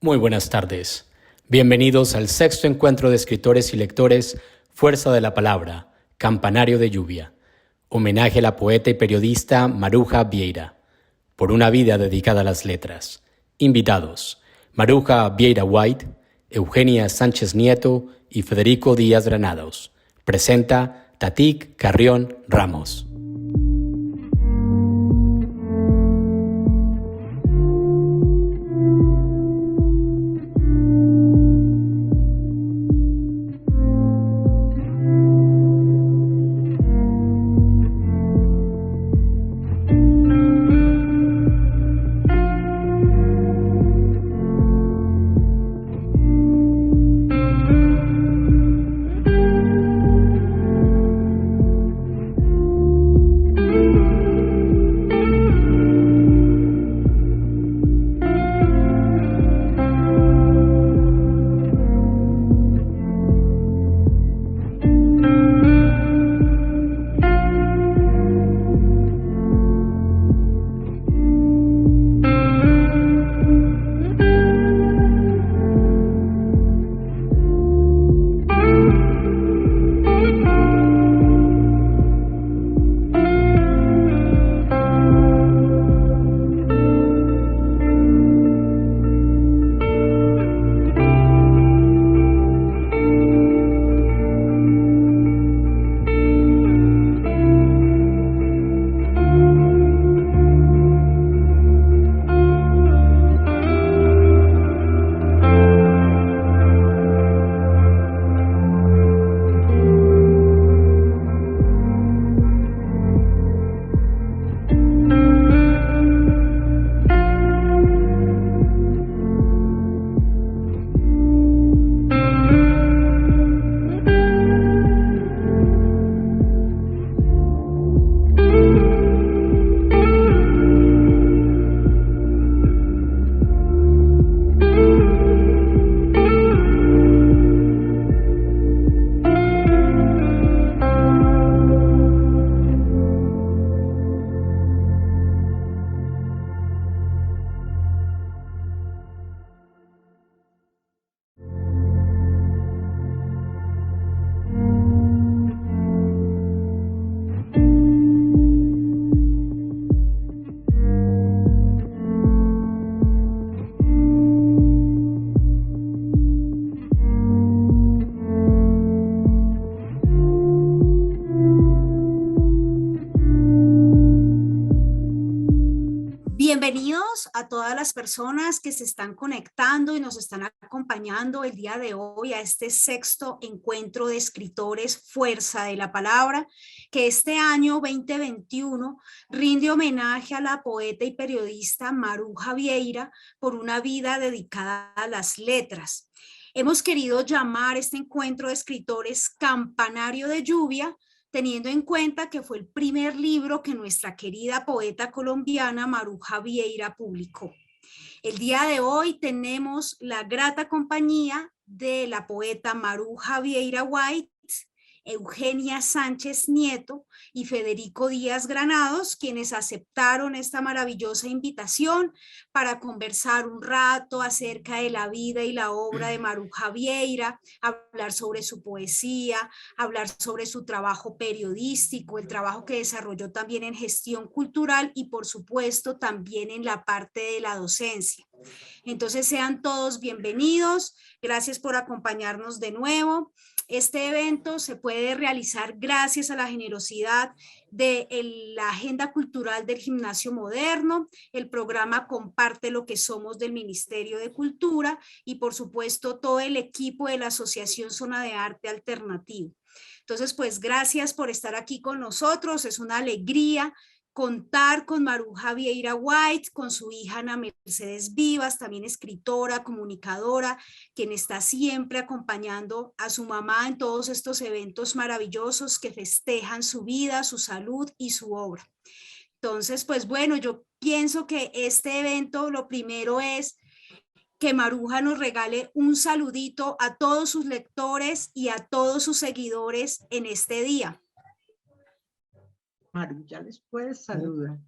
Muy buenas tardes. Bienvenidos al sexto encuentro de escritores y lectores Fuerza de la Palabra, Campanario de Lluvia. Homenaje a la poeta y periodista Maruja Vieira. Por una vida dedicada a las letras. Invitados: Maruja Vieira White, Eugenia Sánchez Nieto y Federico Díaz Granados. Presenta Tatik Carrión Ramos. Bienvenidos a todas las personas que se están conectando y nos están acompañando el día de hoy a este sexto encuentro de escritores Fuerza de la Palabra, que este año 2021 rinde homenaje a la poeta y periodista Maruja Vieira por una vida dedicada a las letras. Hemos querido llamar este encuentro de escritores Campanario de Lluvia, teniendo en cuenta que fue el primer libro que nuestra querida poeta colombiana Maruja Vieira publicó. El día de hoy tenemos la grata compañía de la poeta Maruja Vieira White, Eugenia Sánchez Nieto y Federico Díaz Granados, quienes aceptaron esta maravillosa invitación para conversar un rato acerca de la vida y la obra de Maruja Vieira, hablar sobre su poesía, hablar sobre su trabajo periodístico, el trabajo que desarrolló también en gestión cultural y por supuesto también en la parte de la docencia. Entonces sean todos bienvenidos, gracias por acompañarnos de nuevo. Este evento se puede realizar gracias a la generosidad de la Agenda Cultural del Gimnasio Moderno, el programa Comparte lo que somos del Ministerio de Cultura y por supuesto todo el equipo de la Asociación Zona de Arte Alternativo. Entonces, pues gracias por estar aquí con nosotros, es una alegría contar con Maruja Vieira White, con su hija Ana Mercedes Vivas, también escritora, comunicadora, quien está siempre acompañando a su mamá en todos estos eventos maravillosos que festejan su vida, su salud y su obra. Entonces, pues bueno, yo pienso que este evento lo primero es que Maruja nos regale un saludito a todos sus lectores y a todos sus seguidores en este día. Maru, ya les puedes saludar.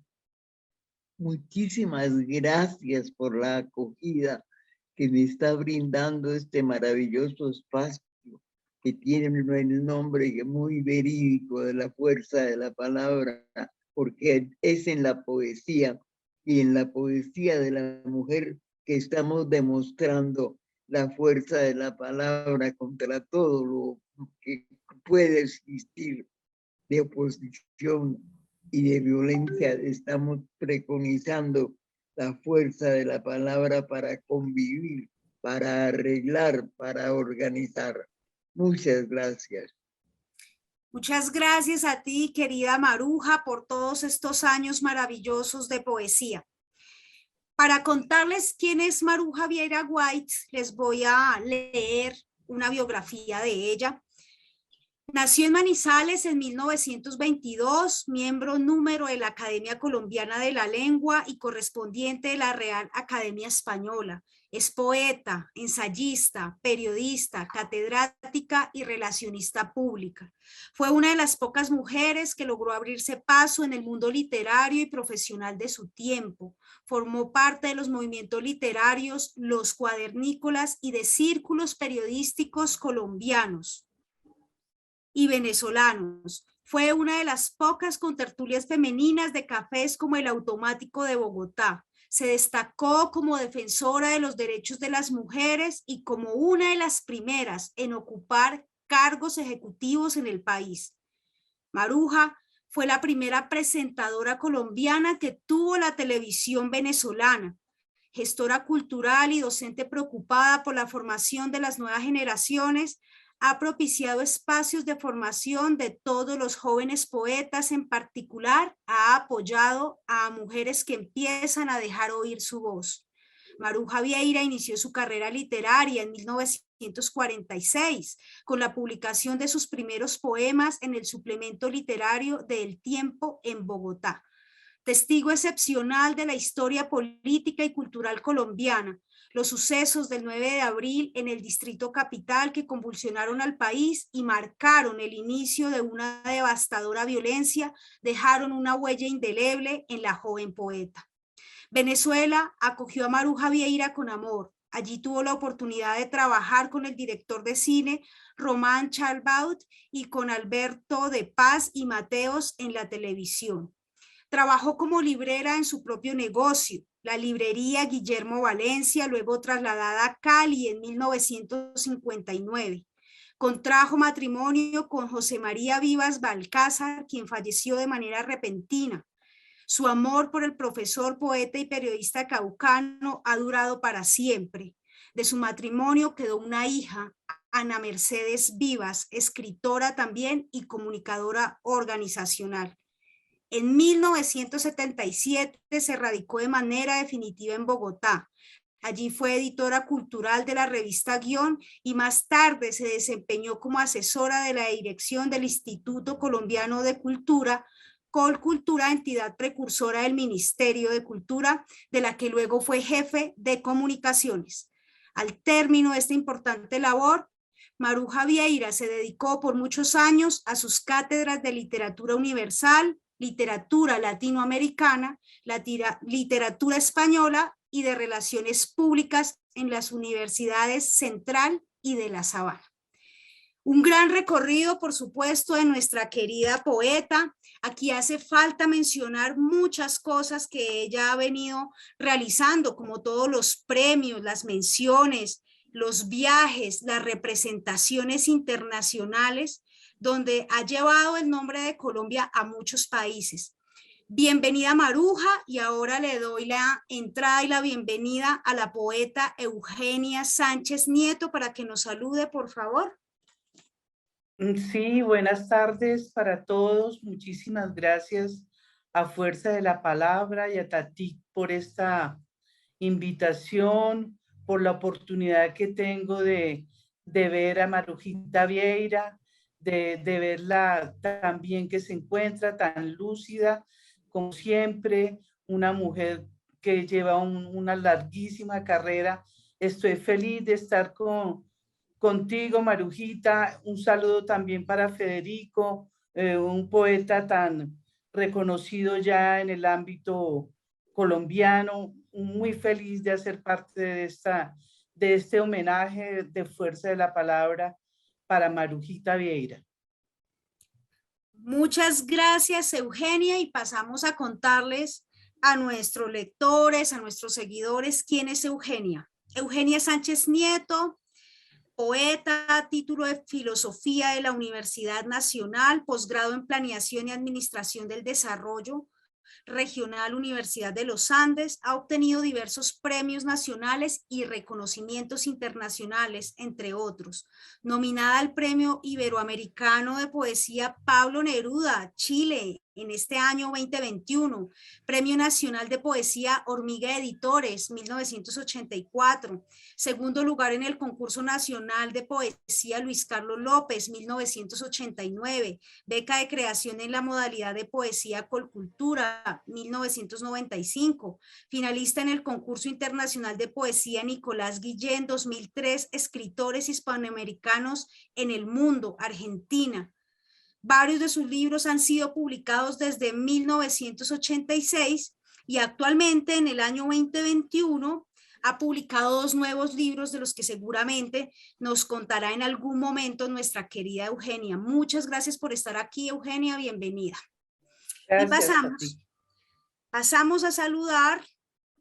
Muchísimas gracias por la acogida que me está brindando este maravilloso espacio que tiene el nombre muy verídico de la fuerza de la palabra, porque es en la poesía y en la poesía de la mujer que estamos demostrando la fuerza de la palabra contra todo lo que puede existir de oposición y de violencia. Estamos preconizando la fuerza de la palabra para convivir, para arreglar, para organizar. Muchas gracias. Muchas gracias a ti, querida Maruja, por todos estos años maravillosos de poesía. Para contarles quién es Maruja Vieira White, les voy a leer una biografía de ella. Nació en Manizales en 1922, miembro número de la Academia Colombiana de la Lengua y correspondiente de la Real Academia Española. Es poeta, ensayista, periodista, catedrática y relacionista pública. Fue una de las pocas mujeres que logró abrirse paso en el mundo literario y profesional de su tiempo. Formó parte de los movimientos literarios, los cuadernícolas y de círculos periodísticos colombianos y venezolanos. Fue una de las pocas contertulias femeninas de cafés como el Automático de Bogotá. Se destacó como defensora de los derechos de las mujeres y como una de las primeras en ocupar cargos ejecutivos en el país. Maruja fue la primera presentadora colombiana que tuvo la televisión venezolana, gestora cultural y docente preocupada por la formación de las nuevas generaciones. Ha propiciado espacios de formación de todos los jóvenes poetas, en particular ha apoyado a mujeres que empiezan a dejar oír su voz. Maruja Vieira inició su carrera literaria en 1946 con la publicación de sus primeros poemas en el suplemento literario de El Tiempo en Bogotá. Testigo excepcional de la historia política y cultural colombiana, los sucesos del 9 de abril en el Distrito Capital que convulsionaron al país y marcaron el inicio de una devastadora violencia, dejaron una huella indeleble en la joven poeta. Venezuela acogió a Maruja Vieira con amor. Allí tuvo la oportunidad de trabajar con el director de cine Román Chalbaut y con Alberto de Paz y Mateos en la televisión. Trabajó como librera en su propio negocio, la librería Guillermo Valencia, luego trasladada a Cali en 1959. Contrajo matrimonio con José María Vivas Balcázar, quien falleció de manera repentina. Su amor por el profesor, poeta y periodista caucano ha durado para siempre. De su matrimonio quedó una hija, Ana Mercedes Vivas, escritora también y comunicadora organizacional. En 1977 se radicó de manera definitiva en Bogotá. Allí fue editora cultural de la revista Guión y más tarde se desempeñó como asesora de la dirección del Instituto Colombiano de Cultura, Colcultura, entidad precursora del Ministerio de Cultura, de la que luego fue jefe de comunicaciones. Al término de esta importante labor, Maruja Vieira se dedicó por muchos años a sus cátedras de literatura universal, literatura latinoamericana, literatura española y de relaciones públicas en las universidades Central y de La Sabana. Un gran recorrido, por supuesto, de nuestra querida poeta. Aquí hace falta mencionar muchas cosas que ella ha venido realizando, como todos los premios, las menciones, los viajes, las representaciones internacionales, donde ha llevado el nombre de Colombia a muchos países. Bienvenida Maruja, y ahora le doy la entrada y la bienvenida a la poeta Eugenia Sánchez Nieto para que nos salude, por favor. Sí, buenas tardes para todos. Muchísimas gracias a Fuerza de la Palabra y a Tati por esta invitación, por la oportunidad que tengo de ver a Marujita Vieira, de verla tan bien que se encuentra, tan lúcida como siempre, una mujer que lleva una larguísima carrera. Estoy feliz de estar contigo, Marujita. Un saludo también para Federico, un poeta tan reconocido ya en el ámbito colombiano. Muy feliz de hacer parte de este homenaje de Fuerza de la Palabra para Marujita Vieira. Muchas gracias, Eugenia, y pasamos a contarles a nuestros lectores, a nuestros seguidores, quién es Eugenia. Eugenia Sánchez Nieto, poeta, título de Filosofía de la Universidad Nacional, posgrado en Planeación y Administración del Desarrollo Regional Universidad de los Andes, ha obtenido diversos premios nacionales y reconocimientos internacionales, entre otros. Nominada al Premio Iberoamericano de Poesía Pablo Neruda, Chile, en este año 2021, Premio Nacional de Poesía Hormiga Editores, 1984, segundo lugar en el Concurso Nacional de Poesía Luis Carlos López, 1989, beca de creación en la modalidad de Poesía Colcultura, 1995, finalista en el Concurso Internacional de Poesía Nicolás Guillén, 2003, Escritores Hispanoamericanos en el Mundo, Argentina. Varios de sus libros han sido publicados desde 1986 y actualmente en el año 2021 ha publicado 2 nuevos libros de los que seguramente nos contará en algún momento nuestra querida Eugenia. Muchas gracias por estar aquí, Eugenia, bienvenida. Gracias, Y pasamos a saludar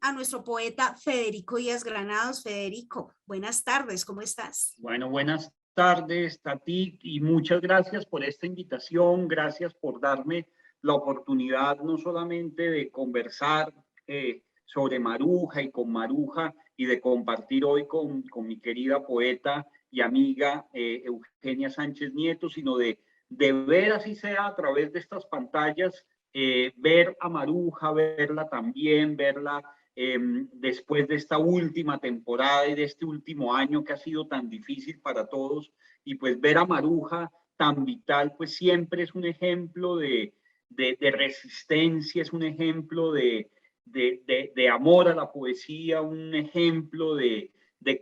a nuestro poeta Federico Díaz Granados. Federico, buenas tardes, ¿cómo estás? Bueno, buenas tardes, Tati, y muchas gracias por esta invitación, gracias por darme la oportunidad no solamente de conversar sobre Maruja y con Maruja y de compartir hoy con mi querida poeta y amiga Eugenia Sánchez Nieto, sino de ver, así sea a través de estas pantallas, ver a Maruja, verla también, verla después de esta última temporada y de este último año que ha sido tan difícil para todos, y pues ver a Maruja tan vital, pues siempre es un ejemplo de resistencia, es un ejemplo de amor a la poesía, un ejemplo de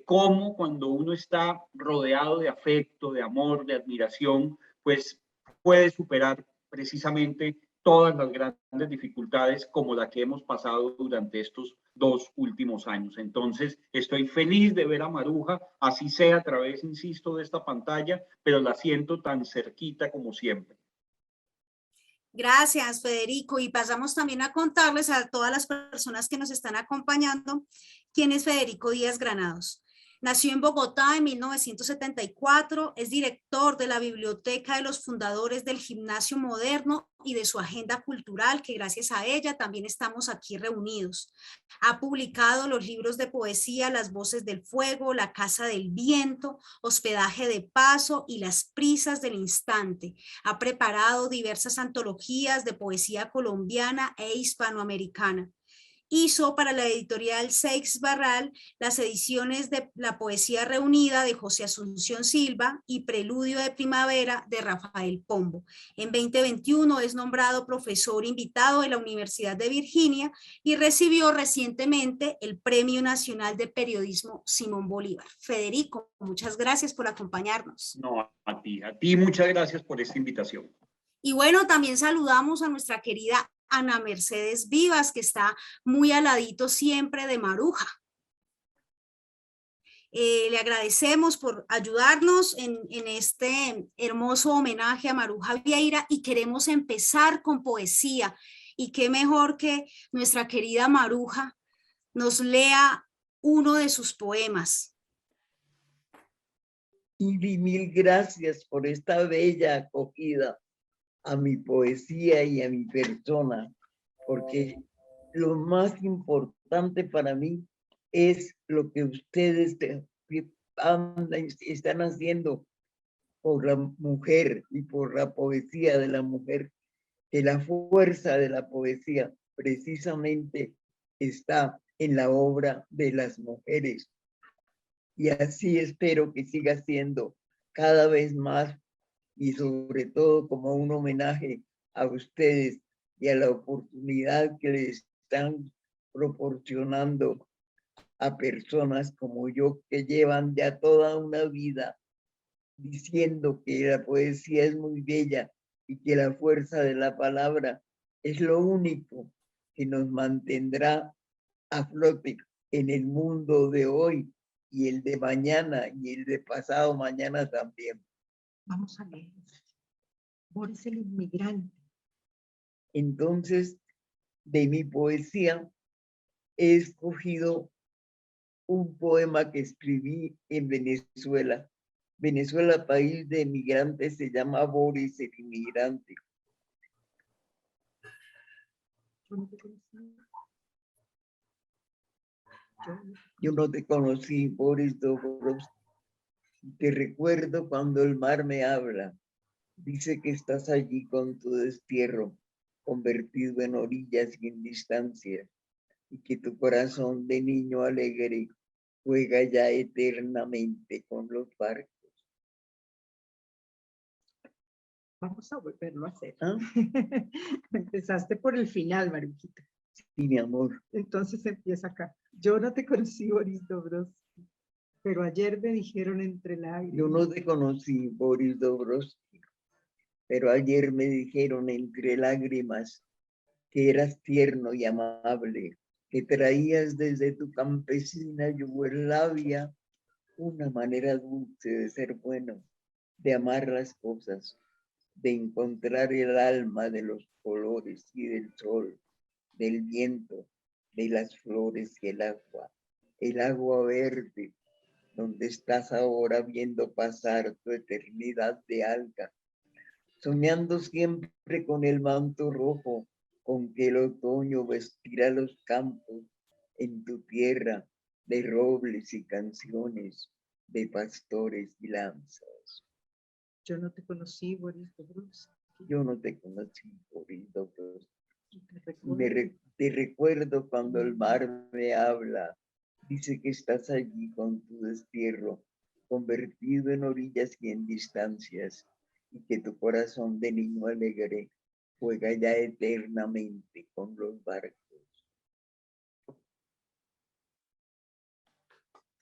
cómo cuando uno está rodeado de afecto, de amor, de admiración, pues puede superar precisamente todas las grandes dificultades como la que hemos pasado durante estos 2 últimos años. Entonces, estoy feliz de ver a Maruja, así sea a través, insisto, de esta pantalla, pero la siento tan cerquita como siempre. Gracias, Federico. Y pasamos también a contarles a todas las personas que nos están acompañando quién es Federico Díaz Granados. Nació en Bogotá en 1974, es director de la Biblioteca de los Fundadores del Gimnasio Moderno y de su agenda cultural, que gracias a ella también estamos aquí reunidos. Ha publicado los libros de poesía Las Voces del Fuego, La Casa del Viento, Hospedaje de Paso y Las Prisas del Instante. Ha preparado diversas antologías de poesía colombiana e hispanoamericana. Hizo para la editorial Seix Barral las ediciones de La Poesía Reunida de José Asunción Silva y Preludio de Primavera de Rafael Pombo. En 2021 es nombrado profesor invitado de la Universidad de Virginia y recibió recientemente el Premio Nacional de Periodismo Simón Bolívar. Federico, muchas gracias por acompañarnos. No, a ti muchas gracias por esta invitación. Y bueno, también saludamos a nuestra querida Ana Mercedes Vivas, que está muy al ladito siempre de Maruja. Le agradecemos por ayudarnos en este hermoso homenaje a Maruja Vieira y queremos empezar con poesía. Y qué mejor que nuestra querida Maruja nos lea uno de sus poemas. Y mil gracias por esta bella acogida a mi poesía y a mi persona, porque lo más importante para mí es lo que ustedes están haciendo por la mujer y por la poesía de la mujer, que la fuerza de la poesía precisamente está en la obra de las mujeres. Y así espero que siga siendo cada vez más, y sobre todo como un homenaje a ustedes y a la oportunidad que les están proporcionando a personas como yo, que llevan ya toda una vida diciendo que la poesía es muy bella y que la fuerza de la palabra es lo único que nos mantendrá a flote en el mundo de hoy y el de mañana y el de pasado mañana también. Vamos a leer. Boris el inmigrante. Entonces, de mi poesía he escogido un poema que escribí en Venezuela. Venezuela, país de emigrantes, se llama Boris el inmigrante. Yo no te conocí, Boris Dobrovsky. Te recuerdo cuando el mar me habla. Dice que estás allí con tu destierro, convertido en orillas y en distancia, y que tu corazón de niño alegre juega ya eternamente con los barcos. Vamos a volverlo a hacer. ¿Ah? Empezaste por el final, Marujita. Sí, mi amor. Entonces empieza acá. Yo no te conocí, Boris Dobrovsky, pero ayer me dijeron entre lágrimas. Yo no te conocí, Boris Dobrovsky, pero ayer me dijeron entre lágrimas que eras tierno y amable, que traías desde tu campesina Yugoslavia una manera dulce de ser bueno, de amar las cosas, de encontrar el alma de los colores y del sol, del viento, de las flores y el agua verde, donde estás ahora viendo pasar tu eternidad de alga, soñando siempre con el manto rojo con que el otoño vestirá los campos en tu tierra de robles y canciones, de pastores y lanzas. Yo no te conocí, Boris Dobrovsky. Yo no te conocí, Boris Dobrovsky. Te Te recuerdo cuando el mar me habla. Dice que estás allí con tu destierro, convertido en orillas y en distancias, y que tu corazón de niño alegre juega ya eternamente con los barcos.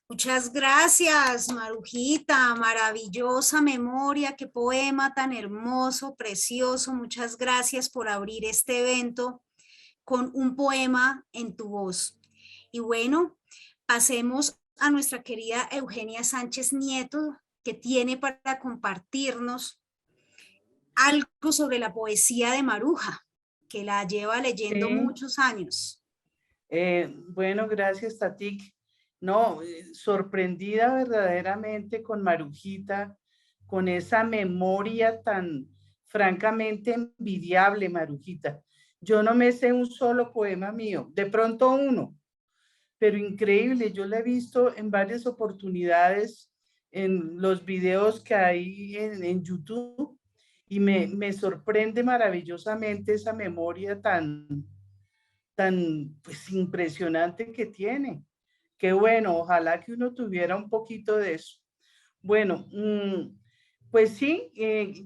Muchas gracias, Marujita, maravillosa memoria, qué poema tan hermoso, precioso. Muchas gracias por abrir este evento con un poema en tu voz. Y bueno, pasemos a nuestra querida Eugenia Sánchez Nieto, que tiene para compartirnos algo sobre la poesía de Maruja, que la lleva leyendo muchos años. Bueno, gracias, Tatik. No, sorprendida verdaderamente con Marujita, con esa memoria tan francamente envidiable, Marujita. Yo no me sé un solo poema mío, de pronto uno, pero increíble. Yo lo he visto en varias oportunidades en los videos que hay en YouTube y me sorprende maravillosamente esa memoria tan pues impresionante que tiene. Qué bueno, ojalá que uno tuviera un poquito de eso. Bueno, pues sí,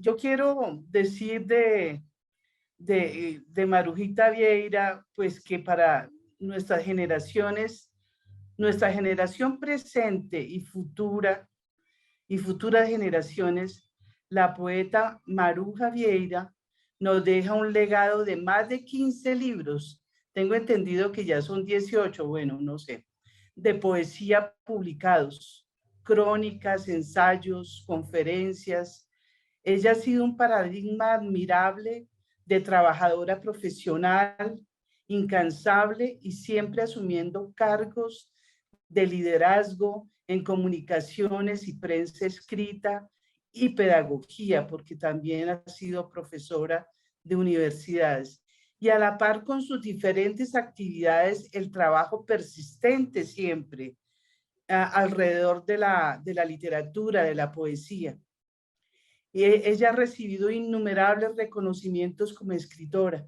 yo quiero decir de Marujita Vieira, pues que para nuestras generaciones, nuestra generación presente y futuras generaciones, la poeta Maruja Vieira nos deja un legado de más de 15 libros. Tengo entendido que ya son 18, bueno, no sé, de poesía publicados, crónicas, ensayos, conferencias. Ella ha sido un paradigma admirable de trabajadora profesional, incansable y siempre asumiendo cargos de liderazgo en comunicaciones y prensa escrita y pedagogía, porque también ha sido profesora de universidades. Y a la par con sus diferentes actividades, el trabajo persistente siempre alrededor de la literatura, de la poesía. Y ella ha recibido innumerables reconocimientos como escritora.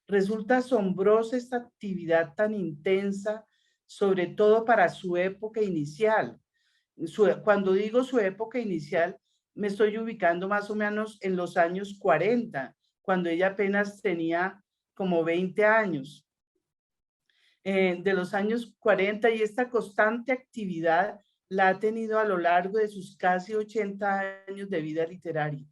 Resulta asombrosa esta actividad tan intensa, sobre todo para su época inicial. Cuando digo su época inicial, me estoy ubicando más o menos en los años 40, cuando ella apenas tenía como 20 años. De los años 40, y esta constante actividad la ha tenido a lo largo de sus casi 80 años de vida literaria,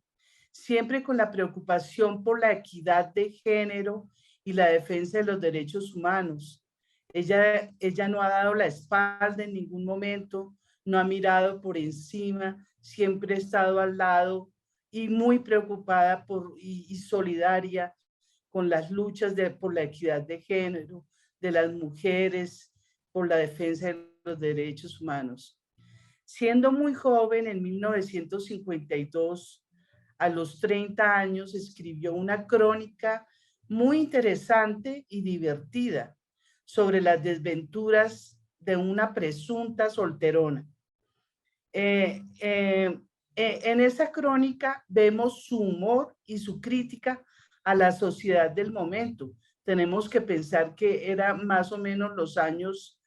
siempre con la preocupación por la equidad de género y la defensa de los derechos humanos. Ella no ha dado la espalda en ningún momento no ha mirado por encima, siempre ha estado al lado y muy preocupada y solidaria con las luchas por la equidad de género, de las mujeres, por la defensa de los derechos humanos. Siendo muy joven, en 1952, a los 30 años, escribió una crónica muy interesante y divertida sobre las desventuras de una presunta solterona. En esa crónica vemos su humor y su crítica a la sociedad del momento. Tenemos que pensar que era más o menos los años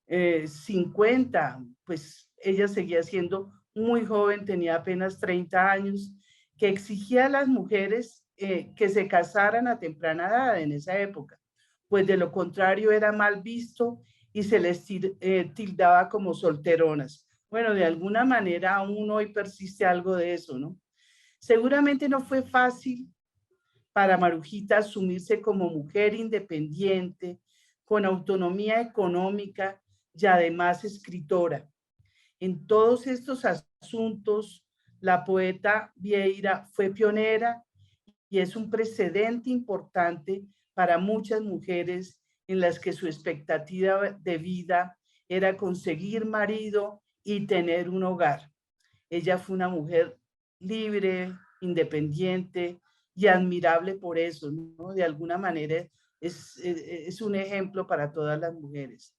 50, pues ella seguía siendo muy joven, tenía apenas 30 años, que exigía a las mujeres que se casaran a temprana edad en esa época, pues de lo contrario era mal visto y se les tildaba como solteronas. Bueno, de alguna manera aún hoy persiste algo de eso, ¿no? Seguramente no fue fácil para Marujita asumirse como mujer independiente, con autonomía económica y además escritora. En todos estos asuntos, la poeta Vieira fue pionera y es un precedente importante para muchas mujeres en las que su expectativa de vida era conseguir marido y tener un hogar. Ella fue una mujer libre, independiente y admirable por eso, ¿no? De alguna manera es un ejemplo para todas las mujeres.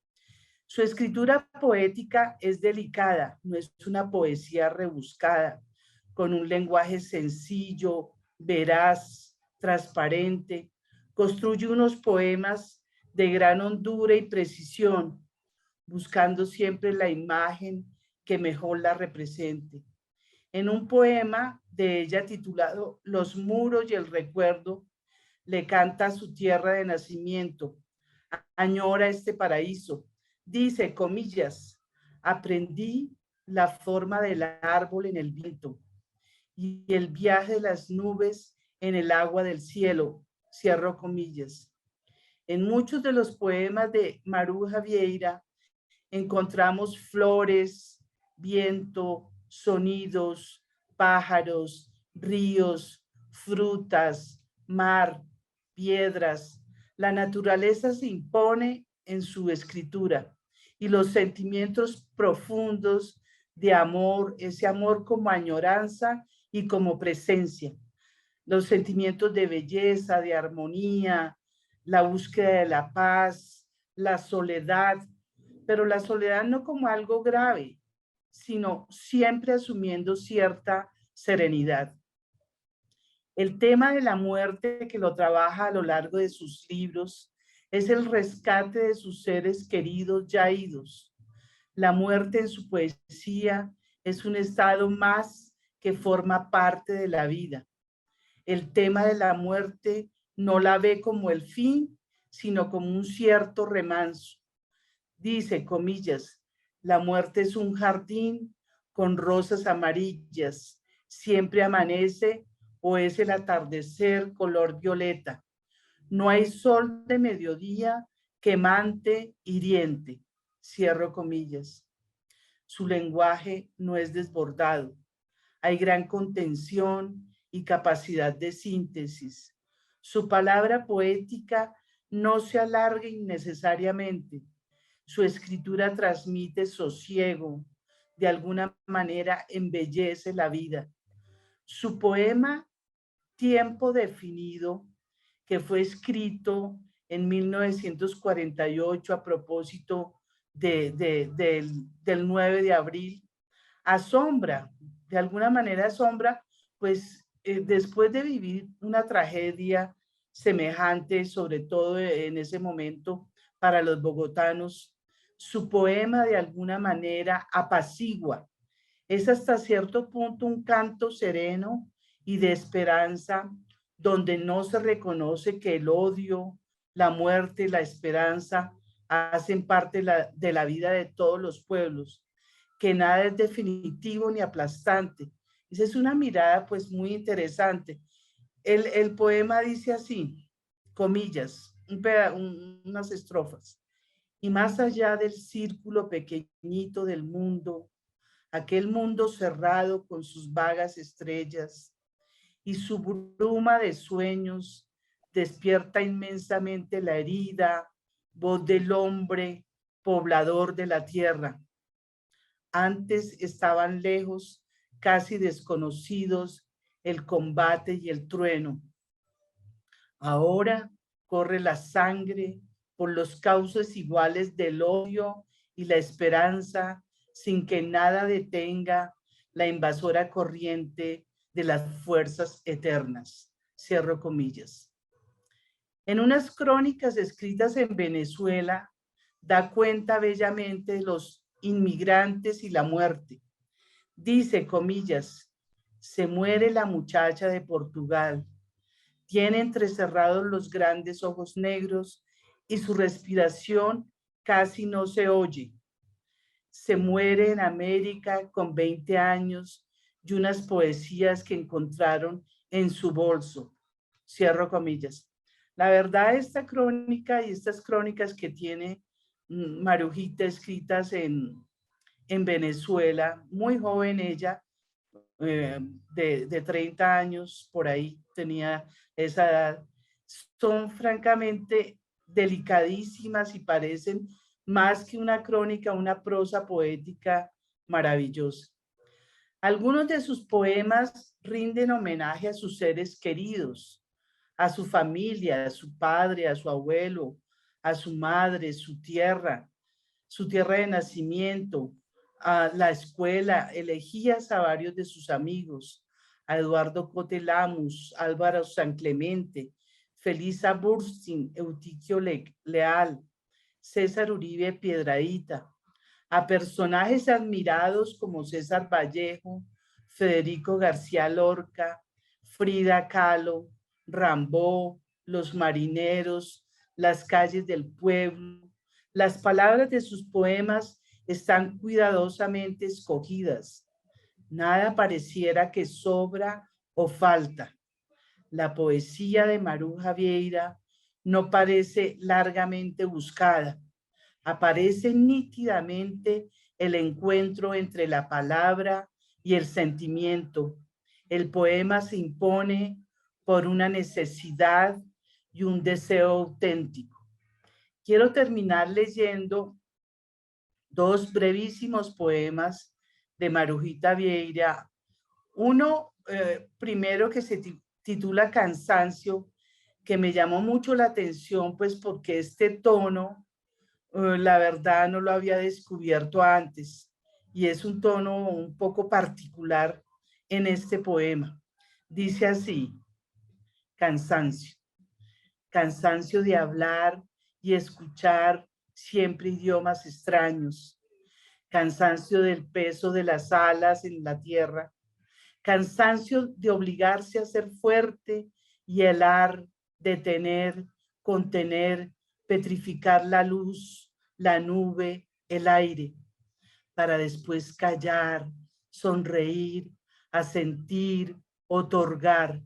Su escritura poética es delicada, no es una poesía rebuscada, con un lenguaje sencillo, veraz, transparente. Construye unos poemas de gran hondura y precisión, buscando siempre la imagen que mejor la represente. En un poema de ella titulado Los muros y el recuerdo, le canta a su tierra de nacimiento, añora este paraíso. Dice, comillas, aprendí la forma del árbol en el viento y el viaje de las nubes en el agua del cielo, cierro comillas. En muchos de los poemas de Maruja Vieira encontramos flores, viento, sonidos, pájaros, ríos, frutas, mar, piedras. La naturaleza se impone en su escritura y los sentimientos profundos de amor, ese amor como añoranza y como presencia, los sentimientos de belleza, de armonía, la búsqueda de la paz, la soledad, pero la soledad no como algo grave, sino siempre asumiendo cierta serenidad. El tema de la muerte que lo trabaja a lo largo de sus libros es el rescate de sus seres queridos ya idos. La muerte en su poesía es un estado más que forma parte de la vida. El tema de la muerte no la ve como el fin, sino como un cierto remanso. Dice, comillas, la muerte es un jardín con rosas amarillas, siempre amanece o es el atardecer color violeta. No hay sol de mediodía quemante, hiriente, cierro comillas. Su lenguaje no es desbordado. Hay gran contención y capacidad de síntesis. Su palabra poética no se alarga innecesariamente. Su escritura transmite sosiego, de alguna manera embellece la vida. Su poema Tiempo Definido, que fue escrito en 1948 a propósito del 9 de abril, asombra, de alguna manera asombra, pues después de vivir una tragedia semejante, sobre todo en ese momento para los bogotanos, su poema de alguna manera apacigua. Es hasta cierto punto un canto sereno y de esperanza, donde no se reconoce que el odio, la muerte y la esperanza hacen parte de la vida de todos los pueblos, que nada es definitivo ni aplastante. Esa es una mirada pues muy interesante. El poema dice así, comillas, unas estrofas. Y más allá del círculo pequeñito del mundo, aquel mundo cerrado con sus vagas estrellas y su bruma de sueños despierta inmensamente la herida voz del hombre poblador de la tierra. Antes estaban lejos, casi desconocidos, el combate y el trueno. Ahora corre la sangre por los cauces iguales del odio y la esperanza, sin que nada detenga la invasora corriente de las fuerzas eternas. Cierro comillas. En unas crónicas escritas en Venezuela, da cuenta bellamente de los inmigrantes y la muerte. Dice, comillas, se muere la muchacha de Portugal. Tiene entrecerrados los grandes ojos negros y su respiración casi no se oye. Se muere en América con 20 años y unas poesías que encontraron en su bolso. Cierro comillas. La verdad, esta crónica y estas crónicas que tiene Marujita escritas en Venezuela, muy joven ella, de 30 años, por ahí tenía esa edad, son francamente delicadísimas y parecen más que una crónica, una prosa poética maravillosa. Algunos de sus poemas rinden homenaje a sus seres queridos, a su familia, a su padre, a su abuelo, a su madre, su tierra de nacimiento, a la escuela, elegías a varios de sus amigos, a Eduardo Cote Lamus, Álvaro San Clemente, Felisa Burstyn, Eutiquio Leal, César Uribe Piedradita, a personajes admirados como César Vallejo, Federico García Lorca, Frida Kahlo, Rimbaud, Los Marineros, Las calles del pueblo. Las palabras de sus poemas están cuidadosamente escogidas. Nada pareciera que sobra o falta. La poesía de Maruja Vieira no parece largamente buscada. Aparece nítidamente el encuentro entre la palabra y el sentimiento. El poema se impone por una necesidad y un deseo auténtico. Quiero terminar leyendo dos brevísimos poemas de Marujita Vieira. Uno, primero, que se titula Cansancio, que me llamó mucho la atención, pues porque este tono, la verdad, no lo había descubierto antes, y es un tono un poco particular en este poema. Dice así, cansancio. Cansancio de hablar y escuchar siempre idiomas extraños. Cansancio del peso de las alas en la tierra. Cansancio de obligarse a ser fuerte y helar, detener, contener, petrificar la luz, la nube, el aire, para después callar, sonreír, asentir, otorgar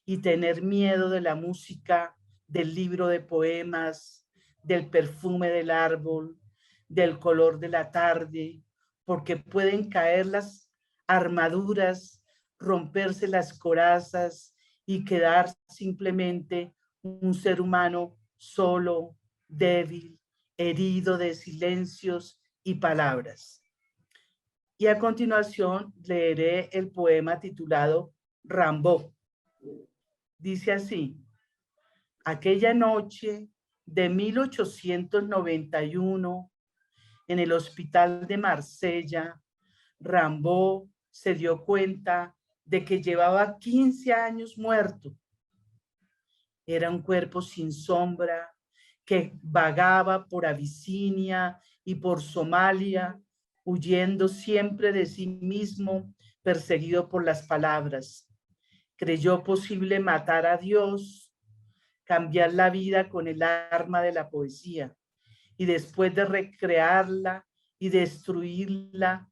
y tener miedo de la música, del libro de poemas, del perfume del árbol, del color de la tarde, porque pueden caer las armaduras, romperse las corazas y quedar simplemente un ser humano solo, débil, herido de silencios y palabras. Y a continuación leeré el poema titulado Rimbaud. Dice así, aquella noche de 1891, en el hospital de Marsella, Rimbaud se dio cuenta de que llevaba 15 años muerto. Era un cuerpo sin sombra que vagaba por Abisinia y por Somalia, huyendo siempre de sí mismo, perseguido por las palabras. Creyó posible matar a Dios, cambiar la vida con el arma de la poesía, y después de recrearla y destruirla,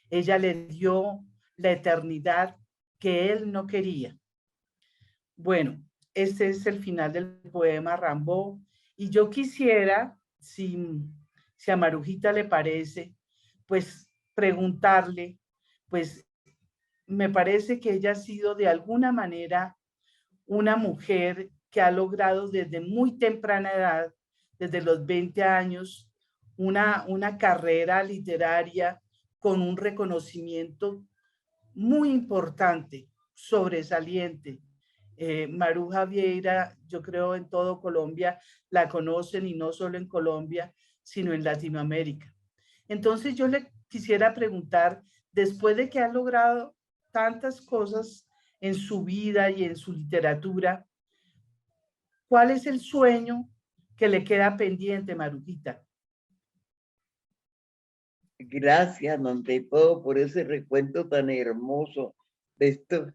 ella le dio la eternidad que él no quería. Bueno, este es el final del poema Rimbaud, y yo quisiera, si a Marujita le parece, pues preguntarle, pues me parece que ella ha sido de alguna manera una mujer que ha logrado desde muy temprana edad, desde los 20 años, una carrera literaria con un reconocimiento muy importante, sobresaliente. Maruja Vieira, yo creo en todo Colombia la conocen, y no solo en Colombia, sino en Latinoamérica. Entonces yo le quisiera preguntar, después de que ha logrado tantas cosas en su vida y en su literatura, ¿cuál es el sueño que le queda pendiente, Marujita? Gracias, ante todo, por ese recuento tan hermoso de estos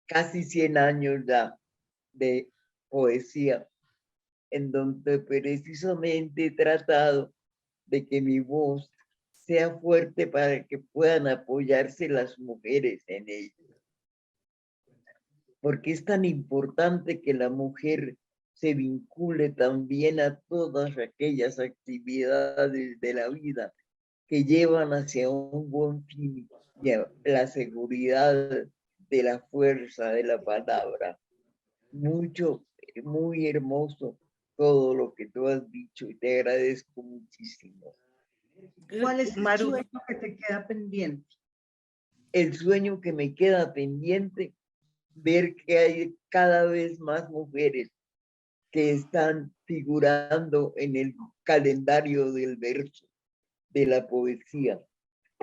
casi 100 años ya de poesía, en donde precisamente he tratado de que mi voz sea fuerte para que puedan apoyarse las mujeres en ello. Porque es tan importante que la mujer se vincule también a todas aquellas actividades de la vida que llevan hacia un buen fin y a la seguridad de la fuerza de la palabra. Muy hermoso todo lo que tú has dicho y te agradezco muchísimo. ¿Cuál es el Maru, sueño que te queda pendiente? El sueño que me queda pendiente, ver que hay cada vez más mujeres que están figurando en el calendario del verso, de la poesía,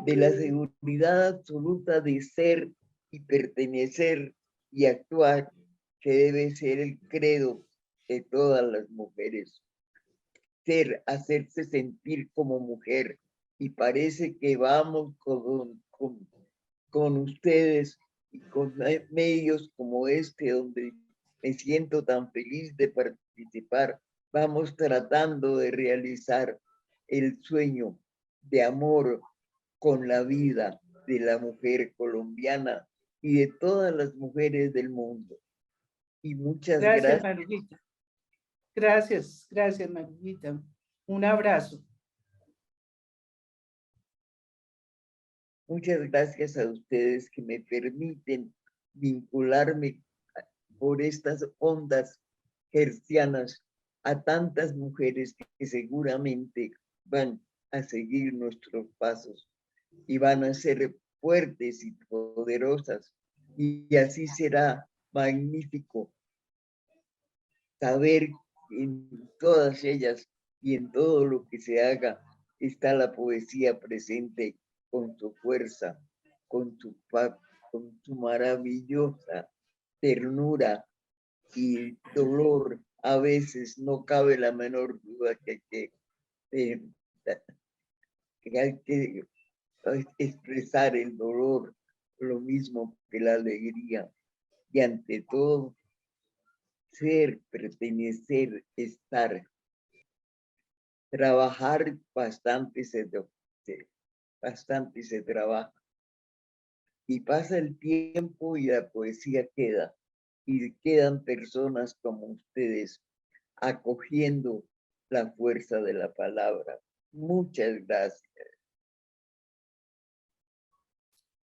de la seguridad absoluta de ser y pertenecer y actuar, que debe ser el credo de todas las mujeres. Ser, hacerse sentir como mujer. Y parece que vamos con ustedes y con medios como este, donde me siento tan feliz de participar. Vamos tratando de realizar el sueño de amor con la vida de la mujer colombiana y de todas las mujeres del mundo. Y muchas gracias, gracias. Marujita. Gracias, gracias, Marujita. Un abrazo. Muchas gracias a ustedes que me permiten vincularme por estas ondas hercianas a tantas mujeres que seguramente van a seguir nuestros pasos y van a ser fuertes y poderosas. Y así será magnífico saber que en todas ellas y en todo lo que se haga está la poesía presente con su fuerza, con su maravillosa ternura y dolor. A veces no cabe la menor duda que hay que expresar el dolor, lo mismo que la alegría. Y ante todo, ser, pertenecer, estar, trabajar bastante se trabaja. Y pasa el tiempo y la poesía queda. Y quedan personas como ustedes acogiendo la fuerza de la palabra. Muchas gracias.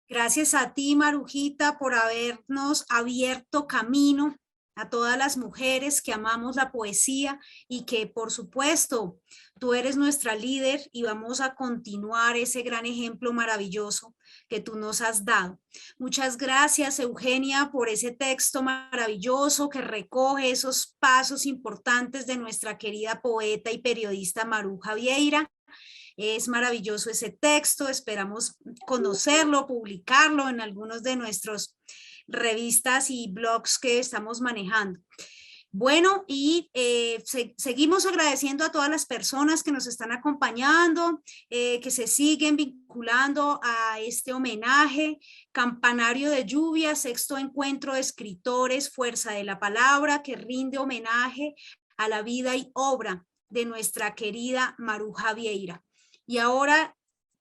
Gracias a ti, Marujita, por habernos abierto camino a todas las mujeres que amamos la poesía y que, por supuesto, tú eres nuestra líder y vamos a continuar ese gran ejemplo maravilloso que tú nos has dado. Muchas gracias, Eugenia, por ese texto maravilloso que recoge esos pasos importantes de nuestra querida poeta y periodista Maruja Vieira. Es maravilloso ese texto, esperamos conocerlo, publicarlo en algunos de nuestros revistas y blogs que estamos manejando. Bueno, y seguimos agradeciendo a todas las personas que nos están acompañando, que se siguen vinculando a este homenaje, Campanario de Lluvia, sexto encuentro de escritores, Fuerza de la Palabra, que rinde homenaje a la vida y obra de nuestra querida Maruja Vieira. Y ahora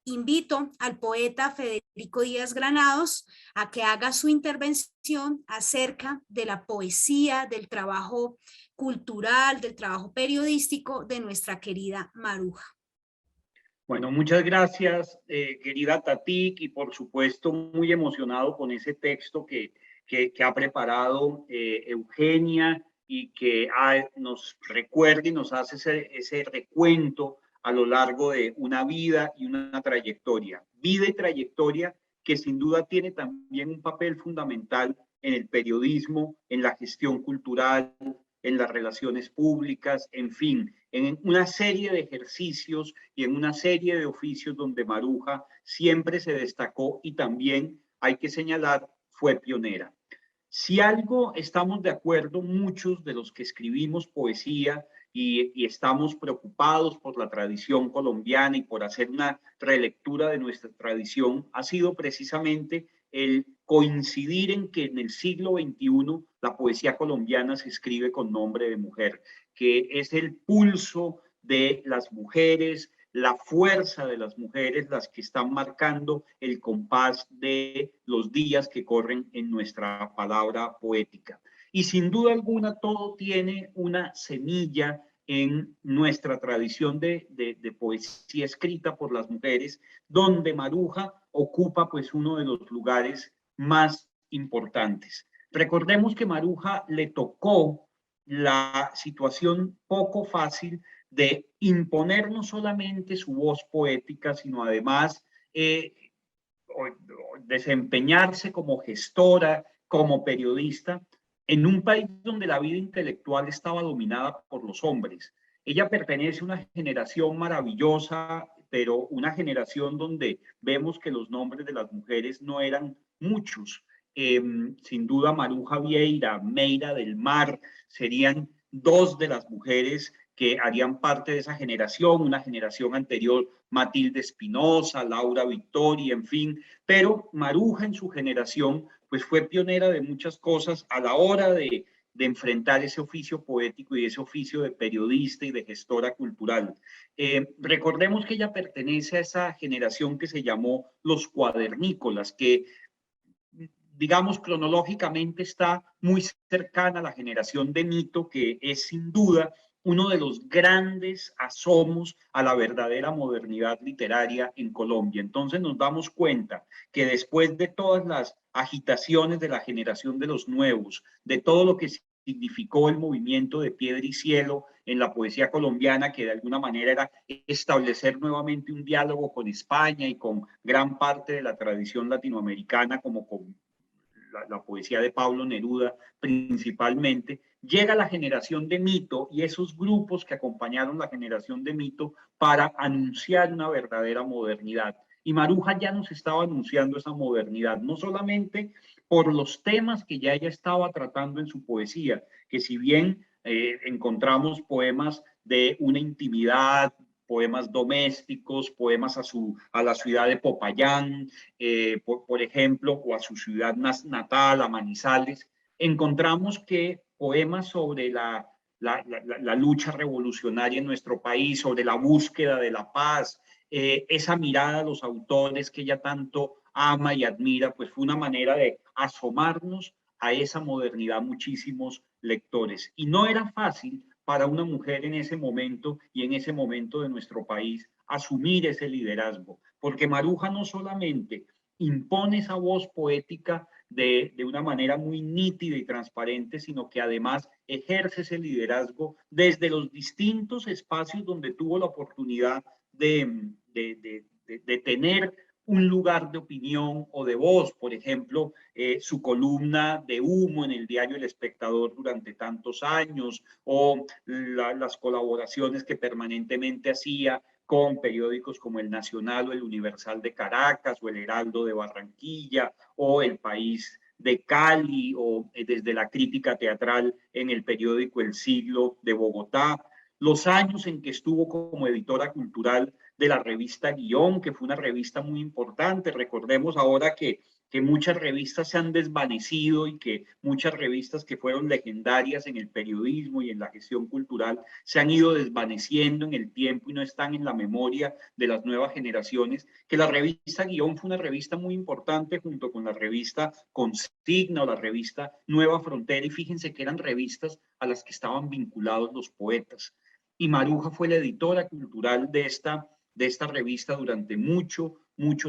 invito al poeta Federico Díaz Granados a que haga su intervención acerca de la poesía, del trabajo cultural, del trabajo periodístico de nuestra querida Maruja. Bueno, muchas gracias, querida Tatik, y por supuesto muy emocionado con ese texto que ha preparado Eugenia y que nos recuerda y nos hace ese recuento a lo largo de una vida y una trayectoria. Vida y trayectoria que sin duda tiene también un papel fundamental en el periodismo, en la gestión cultural, en las relaciones públicas, en fin, en una serie de ejercicios y en una serie de oficios donde Maruja siempre se destacó y también, hay que señalar, fue pionera. Si algo estamos de acuerdo, muchos de los que escribimos poesía y estamos preocupados por la tradición colombiana y por hacer una relectura de nuestra tradición, ha sido precisamente el coincidir en que en el siglo XXI la poesía colombiana se escribe con nombre de mujer, que es el pulso de las mujeres, la fuerza de las mujeres, las que están marcando el compás de los días que corren en nuestra palabra poética. Y sin duda alguna todo tiene una semilla en nuestra tradición de poesía escrita por las mujeres, donde Maruja ocupa pues uno de los lugares más importantes. Recordemos que Maruja le tocó la situación poco fácil de imponer no solamente su voz poética, sino además desempeñarse como gestora, como periodista, en un país donde la vida intelectual estaba dominada por los hombres. Ella pertenece a una generación maravillosa, pero una generación donde vemos que los nombres de las mujeres no eran muchos. Sin duda, Maruja Vieira, Meira del Mar, serían dos de las mujeres que harían parte de esa generación, una generación anterior, Matilde Espinosa, Laura Victoria, en fin, pero Maruja en su generación pues fue pionera de muchas cosas a la hora de enfrentar ese oficio poético y ese oficio de periodista y de gestora cultural. Recordemos que ella pertenece a esa generación que se llamó los cuadernícolas, que digamos cronológicamente está muy cercana a la generación de Mito, que es sin duda uno de los grandes asomos a la verdadera modernidad literaria en Colombia. Entonces nos damos cuenta que después de todas las agitaciones de la generación de los nuevos, de todo lo que significó el movimiento de Piedra y Cielo en la poesía colombiana, que de alguna manera era establecer nuevamente un diálogo con España y con gran parte de la tradición latinoamericana, como con la poesía de Pablo Neruda principalmente, llega la generación de Mito y esos grupos que acompañaron la generación de Mito para anunciar una verdadera modernidad. Y Maruja ya nos estaba anunciando esa modernidad, no solamente por los temas que ya ella estaba tratando en su poesía, que si bien encontramos poemas de una intimidad, poemas domésticos, poemas a la ciudad de Popayán, por ejemplo, o a su ciudad natal, a Manizales, encontramos que poemas sobre la lucha revolucionaria en nuestro país, sobre la búsqueda de la paz, esa mirada a los autores que ella tanto ama y admira, pues fue una manera de asomarnos a esa modernidad muchísimos lectores. Y no era fácil para una mujer en ese momento y en ese momento de nuestro país asumir ese liderazgo, porque Maruja no solamente impone esa voz poética de una manera muy nítida y transparente, sino que además ejerce ese liderazgo desde los distintos espacios donde tuvo la oportunidad de tener un lugar de opinión o de voz, por ejemplo, su columna de humo en el diario El Espectador durante tantos años, o las colaboraciones que permanentemente hacía con periódicos como El Nacional o El Universal de Caracas, o El Heraldo de Barranquilla, o El País de Cali, o desde la crítica teatral en el periódico El Siglo de Bogotá, los años en que estuvo como editora cultural de la revista Guión, que fue una revista muy importante. Recordemos ahora que muchas revistas se han desvanecido y que muchas revistas que fueron legendarias en el periodismo y en la gestión cultural se han ido desvaneciendo en el tiempo y no están en la memoria de las nuevas generaciones, que la revista Guión fue una revista muy importante junto con la revista Consigna o la revista Nueva Frontera, y fíjense que eran revistas a las que estaban vinculados los poetas. Y Maruja fue la editora cultural de de esta revista durante mucho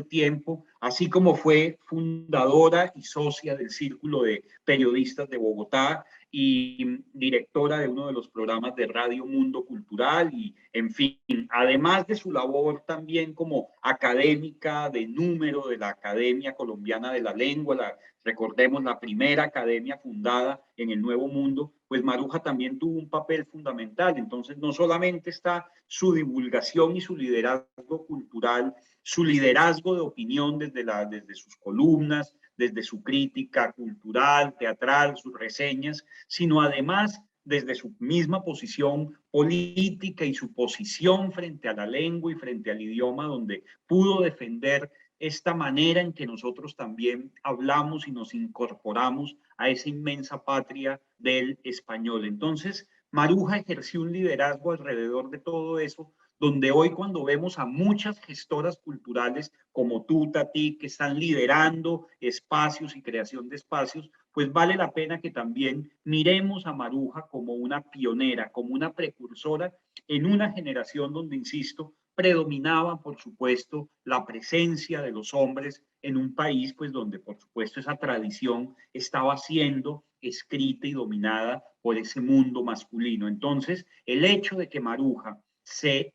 tiempo, así como fue fundadora y socia del Círculo de Periodistas de Bogotá y directora de uno de los programas de Radio Mundo Cultural y, en fin, además de su labor también como académica de número de la Academia Colombiana de la Lengua, recordemos la primera academia fundada en el Nuevo Mundo, pues Maruja también tuvo un papel fundamental. Entonces, no solamente está su divulgación y su liderazgo cultural, su liderazgo de opinión desde sus columnas, desde su crítica cultural, teatral, sus reseñas, sino además desde su misma posición política y su posición frente a la lengua y frente al idioma, donde pudo defender esta manera en que nosotros también hablamos y nos incorporamos a esa inmensa patria del español. Entonces, Maruja ejerció un liderazgo alrededor de todo eso, donde hoy cuando vemos a muchas gestoras culturales como tú, Tati, que están liderando espacios y creación de espacios, pues vale la pena que también miremos a Maruja como una pionera, como una precursora en una generación donde, insisto, predominaba, por supuesto, la presencia de los hombres en un país, pues donde, por supuesto, esa tradición estaba siendo escrita y dominada por ese mundo masculino. Entonces, el hecho de que Maruja se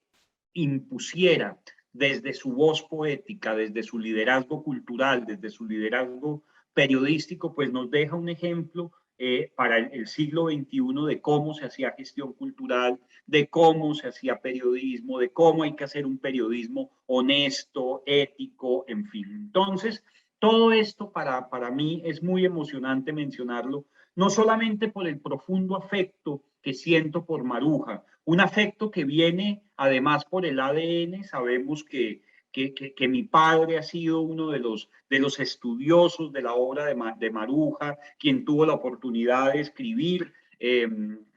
impusiera desde su voz poética, desde su liderazgo cultural, desde su liderazgo periodístico, pues nos deja un ejemplo para el siglo XXI de cómo se hacía gestión cultural, de cómo se hacía periodismo, de cómo hay que hacer un periodismo honesto, ético, en fin. Entonces, todo esto para mí es muy emocionante mencionarlo, no solamente por el profundo afecto que siento por Maruja, un afecto que viene además por el ADN. Sabemos que mi padre ha sido uno de los estudiosos de la obra de Maruja, quien tuvo la oportunidad de escribir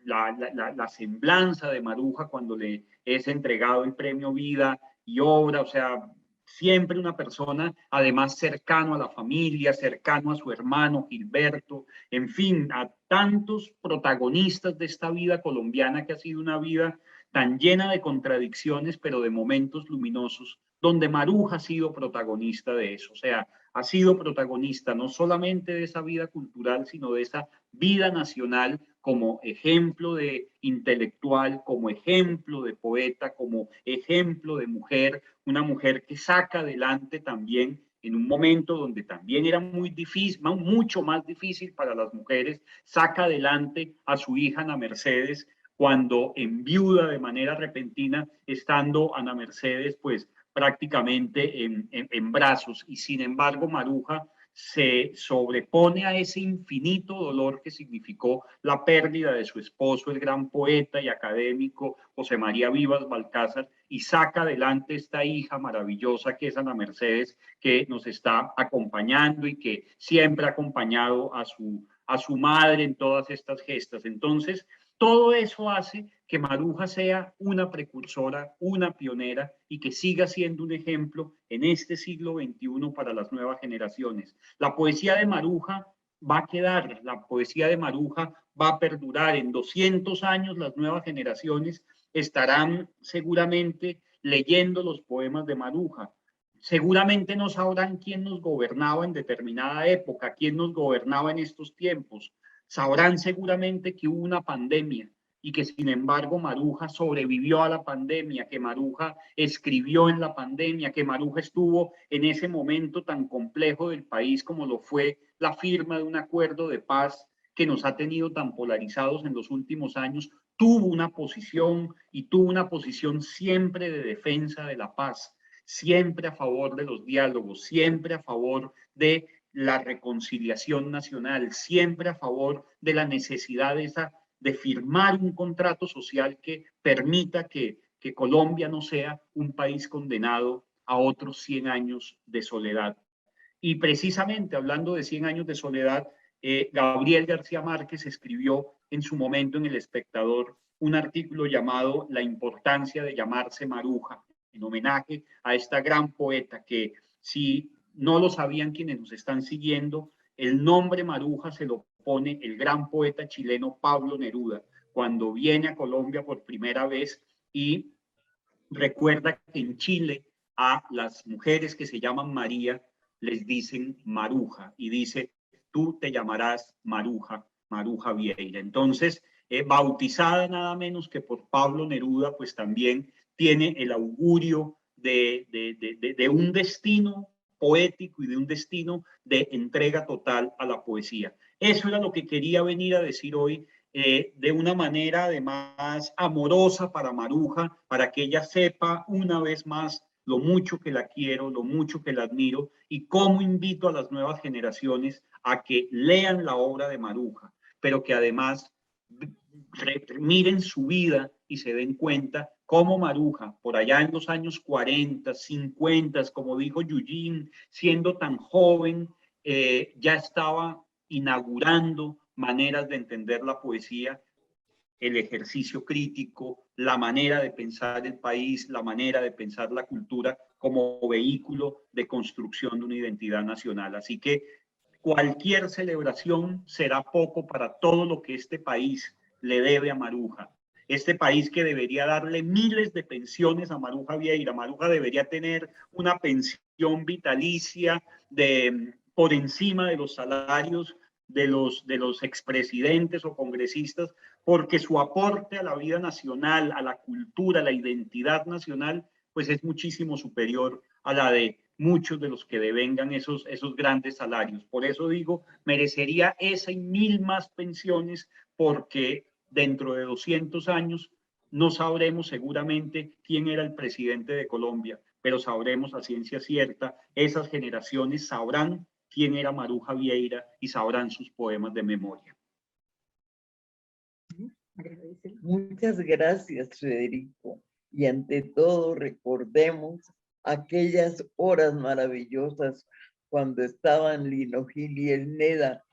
la semblanza de Maruja cuando le es entregado el premio Vida y Obra, o sea, siempre una persona además cercano a la familia, cercano a su hermano Gilberto, en fin, a tantos protagonistas de esta vida colombiana que ha sido una vida tan llena de contradicciones, pero de momentos luminosos, donde Maruja ha sido protagonista de eso, o sea, ha sido protagonista no solamente de esa vida cultural, sino de esa vida nacional como ejemplo de intelectual, como ejemplo de poeta, como ejemplo de mujer, una mujer que saca adelante también en un momento donde también era muy difícil, mucho más difícil para las mujeres, saca adelante a su hija Ana Mercedes cuando enviuda de manera repentina, estando Ana Mercedes pues prácticamente en brazos, y sin embargo Maruja se sobrepone a ese infinito dolor que significó la pérdida de su esposo, el gran poeta y académico José María Vivas Balcázar, y saca adelante esta hija maravillosa que es Ana Mercedes, que nos está acompañando y que siempre ha acompañado a su madre en todas estas gestas. Entonces, todo eso hace que Maruja sea una precursora, una pionera y que siga siendo un ejemplo en este siglo XXI para las nuevas generaciones. La poesía de Maruja va a quedar, la poesía de Maruja va a perdurar. En 200 años las nuevas generaciones estarán seguramente leyendo los poemas de Maruja. Seguramente no sabrán quién nos gobernaba en determinada época, quién nos gobernaba en estos tiempos. Sabrán seguramente que hubo una pandemia y que sin embargo Maruja sobrevivió a la pandemia, que Maruja escribió en la pandemia, que Maruja estuvo en ese momento tan complejo del país como lo fue la firma de un acuerdo de paz que nos ha tenido tan polarizados en los últimos años, tuvo una posición y tuvo una posición siempre de defensa de la paz, siempre a favor de los diálogos, siempre a favor de la reconciliación nacional, siempre a favor de la necesidad de firmar un contrato social que permita que Colombia no sea un país condenado a otros 100 años de soledad. Y precisamente hablando de 100 años de soledad, Gabriel García Márquez escribió en su momento en El Espectador un artículo llamado La importancia de llamarse Maruja, en homenaje a esta gran poeta que, si no lo sabían quienes nos están siguiendo, el nombre Maruja se lo pone el gran poeta chileno Pablo Neruda cuando viene a Colombia por primera vez y recuerda que en Chile a las mujeres que se llaman María les dicen Maruja, y dice, tú te llamarás Maruja, Maruja Vieira. Entonces, bautizada nada menos que por Pablo Neruda, pues también tiene el augurio de un destino poético y de un destino de entrega total a la poesía. Eso era lo que quería venir a decir hoy, de una manera además amorosa para Maruja, para que ella sepa una vez más lo mucho que la quiero, lo mucho que la admiro, y cómo invito a las nuevas generaciones a que lean la obra de Maruja, pero que además miren su vida y se den cuenta cómo Maruja, por allá en los años 40, 50, como dijo Eugene, siendo tan joven, ya estaba inaugurando maneras de entender la poesía, el ejercicio crítico, la manera de pensar el país, la manera de pensar la cultura como vehículo de construcción de una identidad nacional. Así que cualquier celebración será poco para todo lo que este país le debe a Maruja. Este país que debería darle miles de pensiones a Maruja Vieira. Maruja debería tener una pensión vitalicia por encima de los salarios de los expresidentes o congresistas, porque su aporte a la vida nacional, a la cultura, a la identidad nacional, pues es muchísimo superior a la de muchos de los que devengan esos grandes salarios. Por eso digo, merecería esa y mil más pensiones, porque dentro de 200 años no sabremos seguramente quién era el presidente de Colombia, pero sabremos a ciencia cierta, esas generaciones sabrán quién era Maruja Vieira y sabrán sus poemas de memoria. Muchas gracias, Federico. Y ante todo, recordemos aquellas horas maravillosas cuando estaban Lino Gil y Elneda,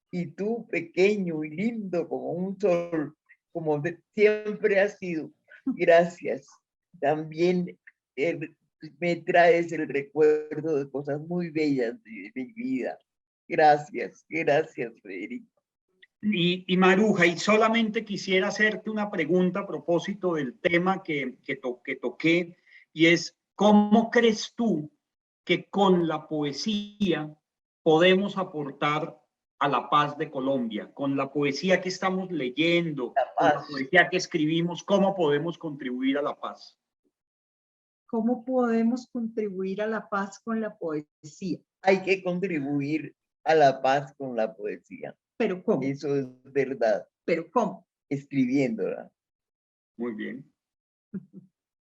y tú, pequeño y lindo como un sol, como siempre has sido. Gracias. También me traes el recuerdo de cosas muy bellas de mi vida. Gracias, gracias, Federico. Y Maruja, y solamente quisiera hacerte una pregunta a propósito del tema que toqué, y es, ¿cómo crees tú que con la poesía podemos aportar a la paz de Colombia? Con la poesía que estamos leyendo, con la poesía que escribimos, ¿cómo podemos contribuir a la paz? ¿Cómo podemos contribuir a la paz con la poesía? Hay que contribuir a la paz con la poesía. ¿Pero cómo? Eso es verdad. ¿Pero cómo? Escribiéndola. Muy bien.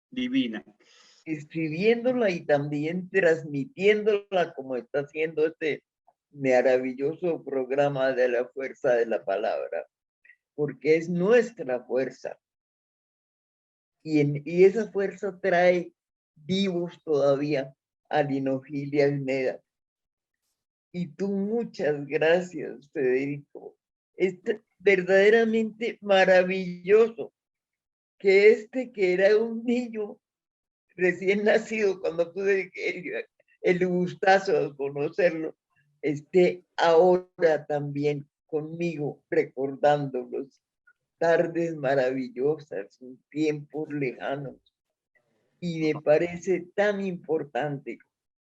Divina. Escribiéndola y también transmitiéndola, como está haciendo este maravilloso programa de la fuerza de la palabra, porque es nuestra fuerza. Y esa fuerza trae vivos todavía a Lino Gil y a Elneda. Y tú, muchas gracias, Federico. Es verdaderamente maravilloso que que era un niño recién nacido, cuando tuve el gustazo de conocerlo, esté ahora también conmigo recordándolos. Tardes maravillosas, tiempos lejanos. Y me parece tan importante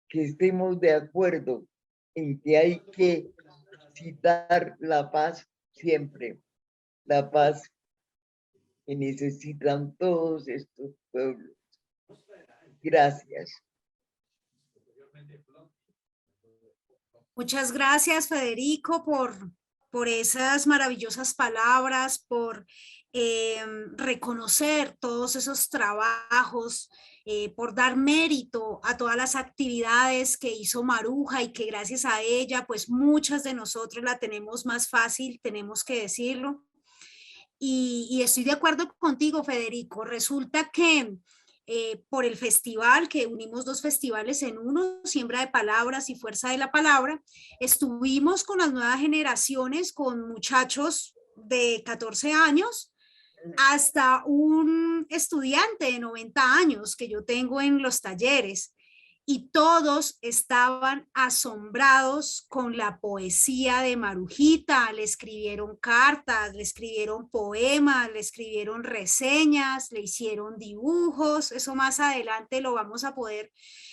que estemos de acuerdo en que hay que citar la paz siempre, la paz que necesitan todos estos pueblos. Gracias. Muchas gracias, Federico, por esas maravillosas palabras, por reconocer todos esos trabajos, por dar mérito a todas las actividades que hizo Maruja y que gracias a ella, pues muchas de nosotros la tenemos más fácil, tenemos que decirlo. Y estoy de acuerdo contigo, Federico. Resulta que por el festival, que unimos dos festivales en uno, Siembra de Palabras y Fuerza de la Palabra, estuvimos con las nuevas generaciones, con muchachos de 14 años, hasta un estudiante de 90 años que yo tengo en los talleres. y todos estaban asombrados con la poesía de Marujita. Le escribieron cartas, le escribieron poemas, le escribieron reseñas, le hicieron dibujos. Eso más adelante lo vamos a poder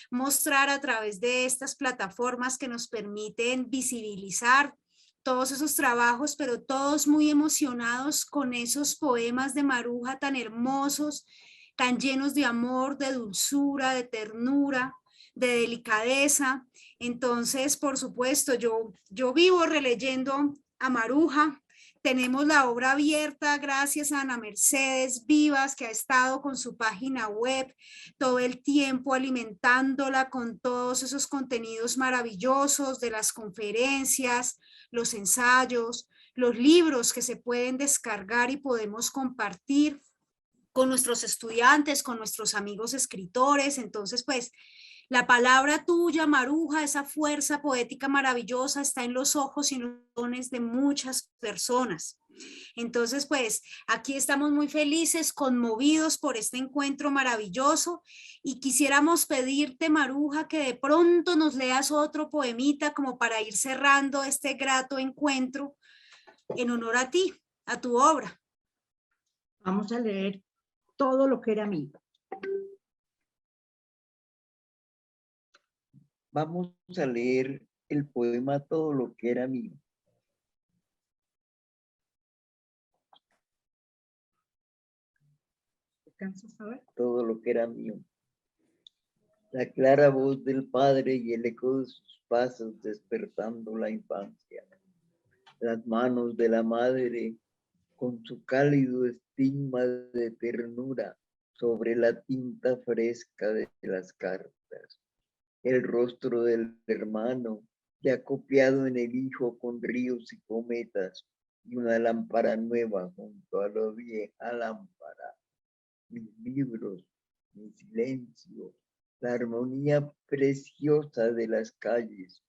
mostrar a través de estas plataformas que nos permiten visibilizar todos esos trabajos, pero todos muy emocionados con esos poemas de Maruja tan hermosos, tan llenos de amor, de dulzura, de ternura, de delicadeza. Entonces, por supuesto, yo vivo releyendo a Maruja. Tenemos la obra abierta gracias a Ana Mercedes Vivas, que ha estado con su página web todo el tiempo alimentándola con todos esos contenidos maravillosos de las conferencias, los ensayos, los libros que se pueden descargar y podemos compartir con nuestros estudiantes, con nuestros amigos escritores. Entonces, pues, la palabra tuya, Maruja, esa fuerza poética maravillosa está en los ojos y en los corazones de muchas personas. Entonces, pues, aquí estamos muy felices, conmovidos por este encuentro maravilloso y quisiéramos pedirte, Maruja, que de pronto nos leas otro poemita como para ir cerrando este grato encuentro en honor a ti, a tu obra. Vamos a leer Todo lo que era mío. Vamos a leer el poema Todo lo que era mío. ¿Alcanzas a ver? Todo lo que era mío. La clara voz del padre y el eco de sus pasos despertando la infancia. Las manos de la madre con su cálido estigma de ternura sobre la tinta fresca de las cartas. El rostro del hermano ya copiado en el hijo con ríos y cometas y una lámpara nueva junto a la vieja lámpara. Mis libros, mi silencio, la armonía preciosa de las calles,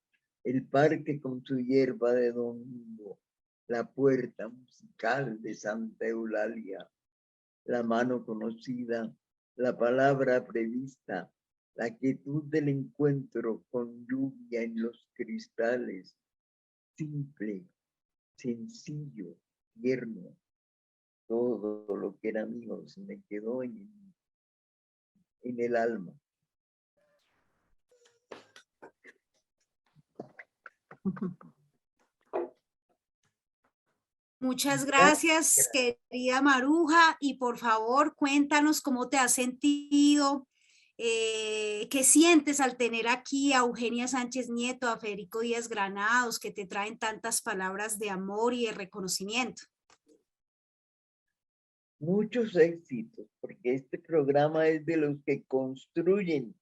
el parque con su hierba de domingo, la puerta musical de Santa Eulalia, la mano conocida, la palabra prevista, la quietud del encuentro con lluvia en los cristales, simple, sencillo, tierno. Todo lo que era mío se me quedó en el alma. Muchas gracias, querida Maruja, y por favor cuéntanos cómo te has sentido, qué sientes al tener aquí a Eugenia Sánchez Nieto, a Federico Díaz Granados, que te traen tantas palabras de amor y de reconocimiento. Muchos éxitos, porque este programa es de los que construyen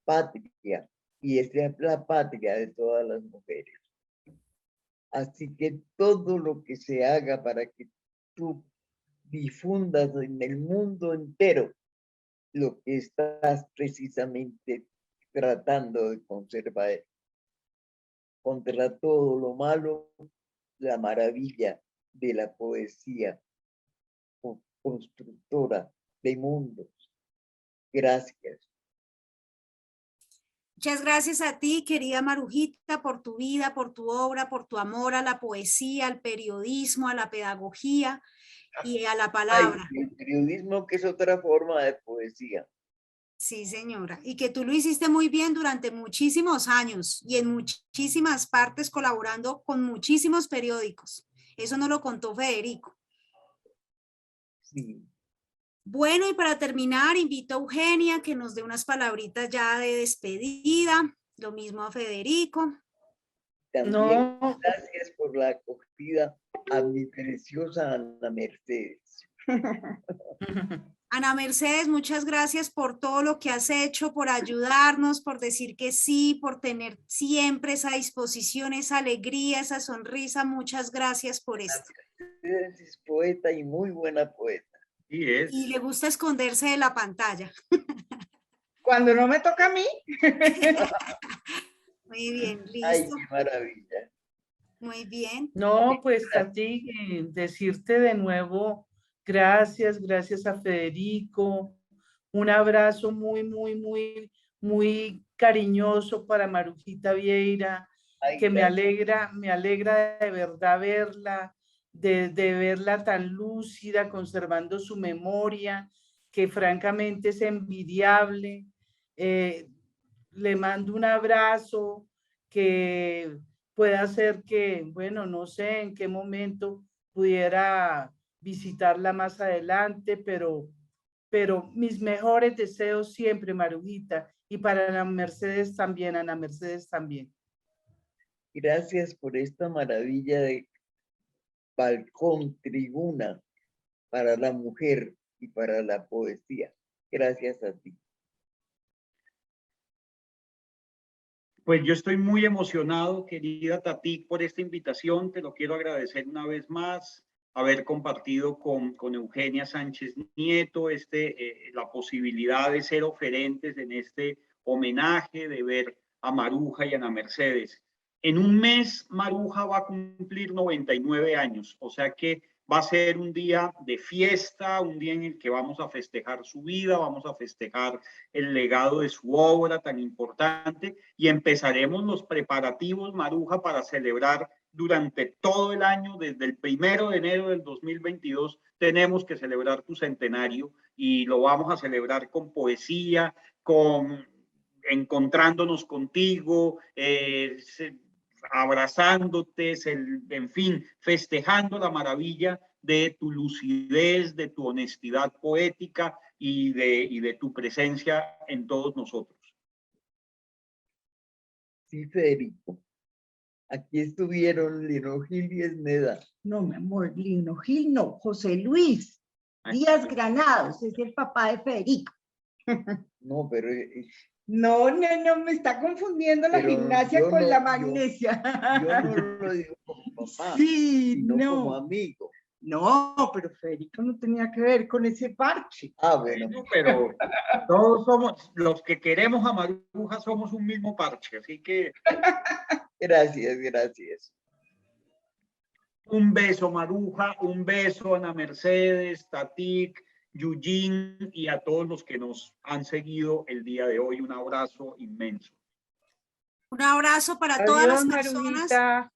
patria, y esta es la patria de todas las mujeres. Así que todo lo que se haga para que tú difundas en el mundo entero lo que estás precisamente tratando de conservar, contra todo lo malo, la maravilla de la poesía constructora de mundos. Gracias. Muchas gracias a ti, querida Marujita, por tu vida, por tu obra, por tu amor a la poesía, al periodismo, a la pedagogía y a la palabra. Ay, el periodismo, que es otra forma de poesía. Sí, señora. Y que tú lo hiciste muy bien durante muchísimos años y en muchísimas partes colaborando con muchísimos periódicos. Eso nos lo contó Federico. Sí. Bueno, y para terminar, invito a Eugenia que nos dé unas palabritas ya de despedida. Lo mismo a Federico. También gracias por la acogida a mi preciosa Ana Mercedes. Ana Mercedes, muchas gracias por todo lo que has hecho, por ayudarnos, por decir que sí, por tener siempre esa disposición, esa alegría, esa sonrisa. Muchas gracias por esto. Es poeta y muy buena poeta. Y le gusta esconderse de la pantalla. Cuando no me toca a mí. Muy bien, listo. Ay, qué maravilla. Muy bien. No, pues a ti decirte de nuevo gracias, gracias a Federico. Un abrazo muy, muy, muy, muy cariñoso para Marujita Vieira, Ay, que me gracias. alegra de verdad verla, de verla tan lúcida, conservando su memoria, que francamente es envidiable. Le mando un abrazo que pueda hacer que, bueno, no sé en qué momento pudiera visitarla más adelante, pero mis mejores deseos siempre, Marujita, y para Ana Mercedes también, Ana Mercedes también. Gracias por esta maravilla de balcón, tribuna para la mujer y para la poesía. Gracias a ti. Pues yo estoy muy emocionado, querida Tati, por esta invitación. Te lo quiero agradecer una vez más, haber compartido con Eugenia Sánchez Nieto la posibilidad de ser oferentes en este homenaje, de ver a Maruja y a Ana Mercedes. En un mes, Maruja va a cumplir 99 años, o sea que va a ser un día de fiesta, un día en el que vamos a festejar su vida, vamos a festejar el legado de su obra tan importante y empezaremos los preparativos, Maruja, para celebrar durante todo el año, desde el 1 de enero del 2022, tenemos que celebrar tu centenario y lo vamos a celebrar con poesía, encontrándonos contigo, abrazándote, en fin, festejando la maravilla de tu lucidez, de tu honestidad poética y de tu presencia en todos nosotros. Sí, Federico. Aquí estuvieron Lino Gil y Esmeda. No, mi amor, Lino Gil no, José Luis Díaz Granados, es el papá de Federico. No, pero... No, me está confundiendo la gimnasia con la magnesia. Yo no lo digo como papá, sí, sino no. como amigo. No, pero Federico no tenía que ver con ese parche. Ah, bueno. Pero todos somos, los que queremos a Maruja somos un mismo parche, así que... Gracias, gracias. Un beso, Maruja, un beso, Ana Mercedes, Tatik, Yujin y a todos los que nos han seguido el día de hoy. Un abrazo inmenso. Un abrazo para Adiós, todas las personas. Marujita.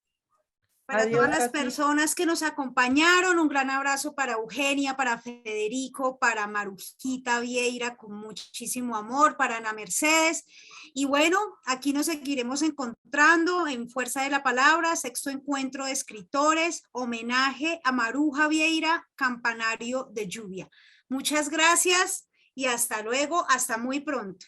Para Adiós, todas las Tati. personas que nos acompañaron, un gran abrazo para Eugenia, para Federico, para Marujita Vieira, con muchísimo amor, para Ana Mercedes. Y bueno, aquí nos seguiremos encontrando en Fuerza de la Palabra, sexto encuentro de escritores, homenaje a Maruja Vieira, Campanario de Lluvia. Muchas gracias y hasta luego, hasta muy pronto.